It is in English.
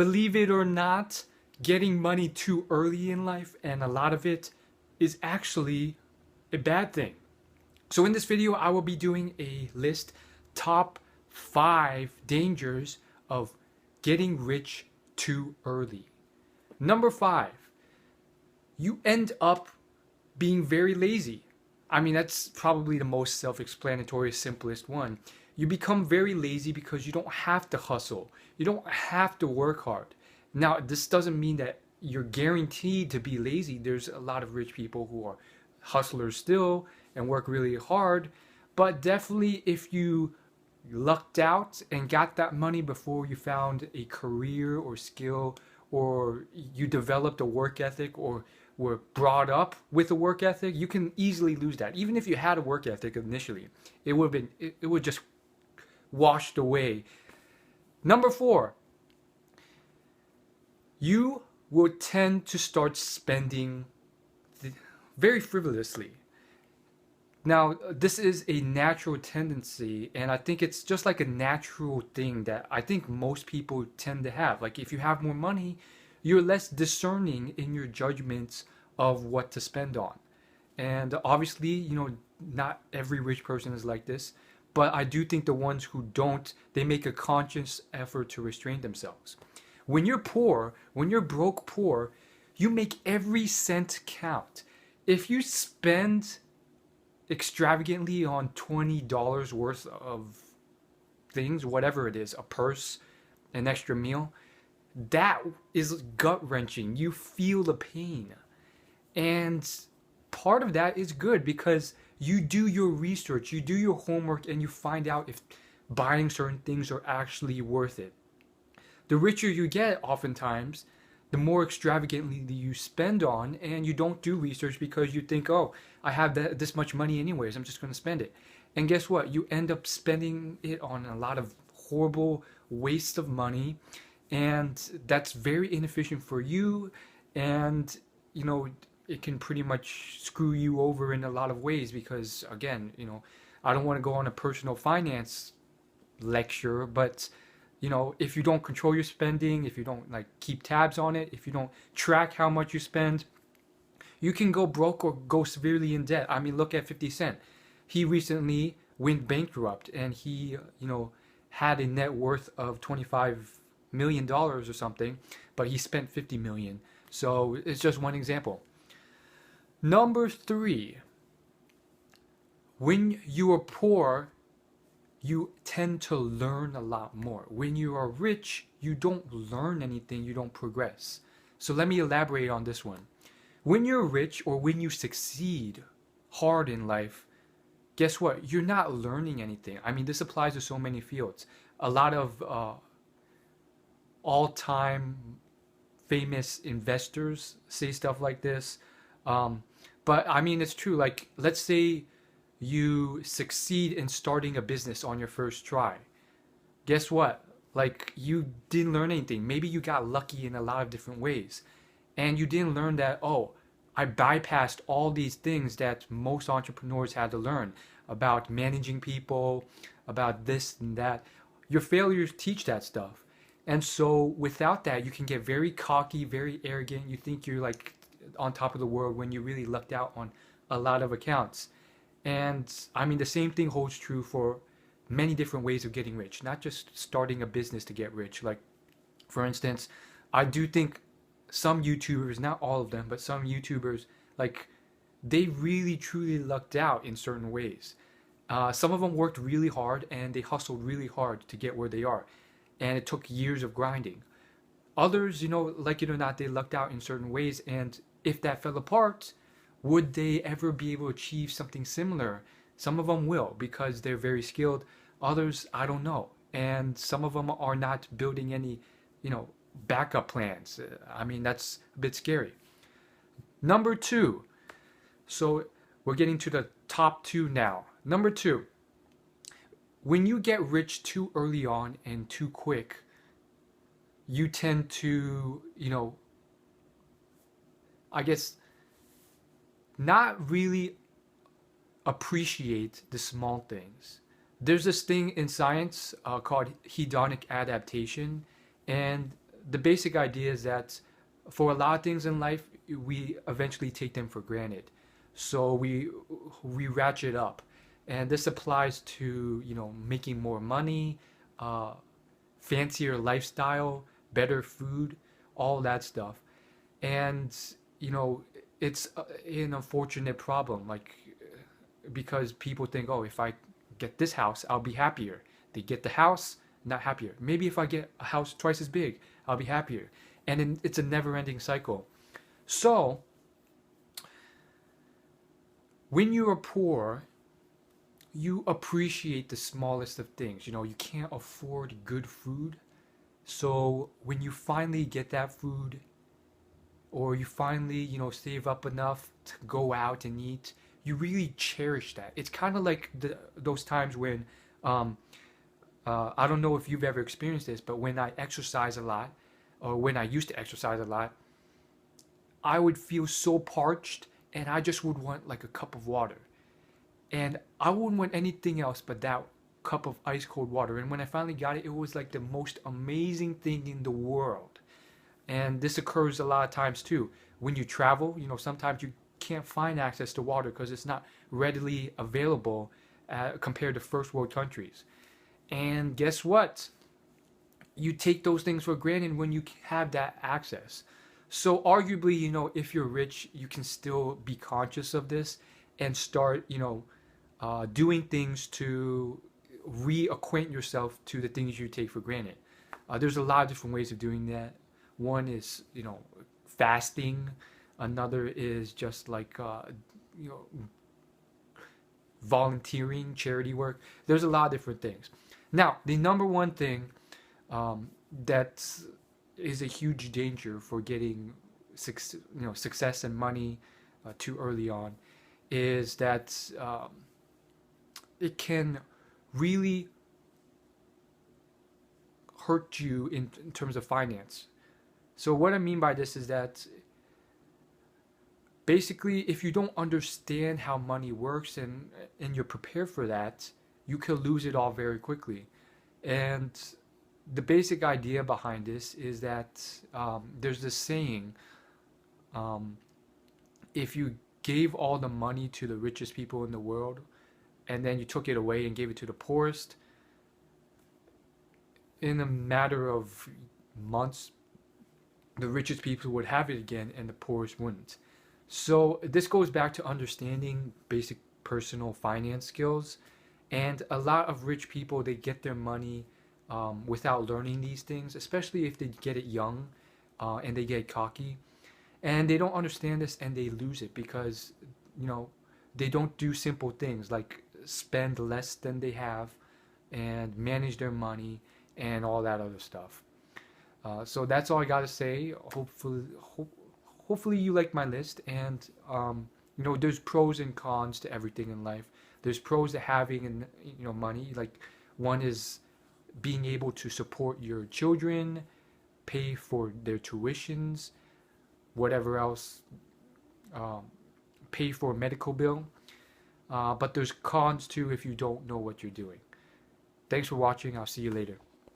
believe it or not, getting money too early in life, and a lot of it, is actually a bad thing. So in this video, I will be doing a list, top 5 dangers of getting rich too early. Number 5, you end up being very lazy. I mean, that's probably the most self-explanatory, simplest one. You become very lazy because you don't have to hustle. You don't have to work hard. Now, this doesn't mean that you're guaranteed to be lazy. There's a lot of rich people who are hustlers still and work really hard. But definitely if you lucked out and got that money before you found a career or skill, or you developed a work ethic, or were brought up with a work ethic, you can easily lose that. Even if you had a work ethic initially, it would just washed away. Number 4, you will tend to start spending very frivolously. Now, this is a natural tendency, and I think it's just like a natural thing that I think most people tend to have. Like, if you have more money, you're less discerning in your judgments of what to spend on. And obviously, not every rich person is like this, but I do think the ones who don't, they make a conscious effort to restrain themselves. When you're poor, when you're broke poor, you make every cent count. If you spend extravagantly on $20 worth of things, whatever it is, a purse, an extra meal, that is gut-wrenching. You feel the pain. And part of that is good because you do your research, you do your homework, and you find out if buying certain things are actually worth it. The richer you get, oftentimes, the more extravagantly you spend on, and you don't do research because you think, oh, I have this much money anyways, I'm just going to spend it. And guess what? You end up spending it on a lot of horrible waste of money, and that's very inefficient for you, and it can pretty much screw you over in a lot of ways because, again, I don't want to go on a personal finance lecture, but if you don't control your spending, if you don't keep tabs on it, if you don't track how much you spend, you can go broke or go severely in debt. I mean, look at 50 Cent. He recently went bankrupt, and he, had a net worth of $25 million or something, but he spent 50 million. So it's just one example. Number 3, when you are poor, you tend to learn a lot more. When you are rich, you don't learn anything, you don't progress. So let me elaborate on this one. When you're rich, or when you succeed hard in life, guess what? You're not learning anything. I mean, this applies to so many fields. A lot of all-time famous investors say stuff like this. But I mean, it's true. Like, let's say you succeed in starting a business on your first try. Guess what? Like, you didn't learn anything. Maybe you got lucky in a lot of different ways. And you didn't learn that, oh, I bypassed all these things that most entrepreneurs had to learn about managing people, about this and that. Your failures teach that stuff. And so without that, you can get very cocky, very arrogant. You think you're like on top of the world when you really lucked out on a lot of accounts. And I mean, the same thing holds true for many different ways of getting rich, not just starting a business to get rich. Like, for instance, I do think some YouTubers, not all of them, but some YouTubers, like, they really truly lucked out in certain ways. Some of them worked really hard and they hustled really hard to get where they are. And it took years of grinding. Others, like it or not, they lucked out in certain ways. And if that fell apart, would they ever be able to achieve something similar? Some of them will because they're very skilled. Others, I don't know. And some of them are not building any, backup plans. I mean, that's a bit scary. Number 2. So we're getting to the top 2 now. Number 2. When you get rich too early on and too quick, you tend to, I guess, not really appreciate the small things. There's this thing in science called hedonic adaptation, and the basic idea is that for a lot of things in life, we eventually take them for granted. So we ratchet up, and this applies to making more money, uh, fancier lifestyle, better food, all that stuff. And you know it's an unfortunate problem, like because people think, oh, if I get this house, I'll be happier. They get the house, not happier. Maybe if I get a house twice as big, I'll be happier. And then it's a never-ending cycle. So when you are poor, you appreciate the smallest of things. You can't afford good food. So when you finally get that food, or you finally, save up enough to go out and eat, you really cherish that. It's kind of like those times when, um, I don't know if you've ever experienced this, but when I exercise a lot, or when I used to exercise a lot, I would feel so parched and I just would want like a cup of water. And I wouldn't want anything else but that cup of ice cold water. And when I finally got it, it was like the most amazing thing in the world. And this occurs a lot of times too. When you travel, sometimes you can't find access to water because it's not readily available compared to first world countries. And guess what? You take those things for granted when you have that access. So arguably, if you're rich, you can still be conscious of this and start, doing things to reacquaint yourself to the things you take for granted. There's a lot of different ways of doing that. One is, fasting. Another is just like, you know, volunteering, charity work. There's a lot of different things. Now, the number one thing that is a huge danger for getting success and money too early on is that it can really hurt you in terms of finance. So what I mean by this is that basically, if you don't understand how money works and you're prepared for that, you could lose it all very quickly. And the basic idea behind this is that there's this saying, um, if you gave all the money to the richest people in the world and then you took it away and gave it to the poorest, in a matter of months, the richest people would have it again and the poorest wouldn't. So this goes back to understanding basic personal finance skills. And a lot of rich people, they get their money without learning these things, especially if they get it young and they get cocky. And they don't understand this and they lose it because, they don't do simple things like spend less than they have and manage their money and all that other stuff. So that's all I got to say. Hopefully you like my list. And, there's pros and cons to everything in life. There's pros to having money. Like one is being able to support your children, pay for their tuitions, whatever else, pay for a medical bill. But there's cons too if you don't know what you're doing. Thanks for watching. I'll see you later.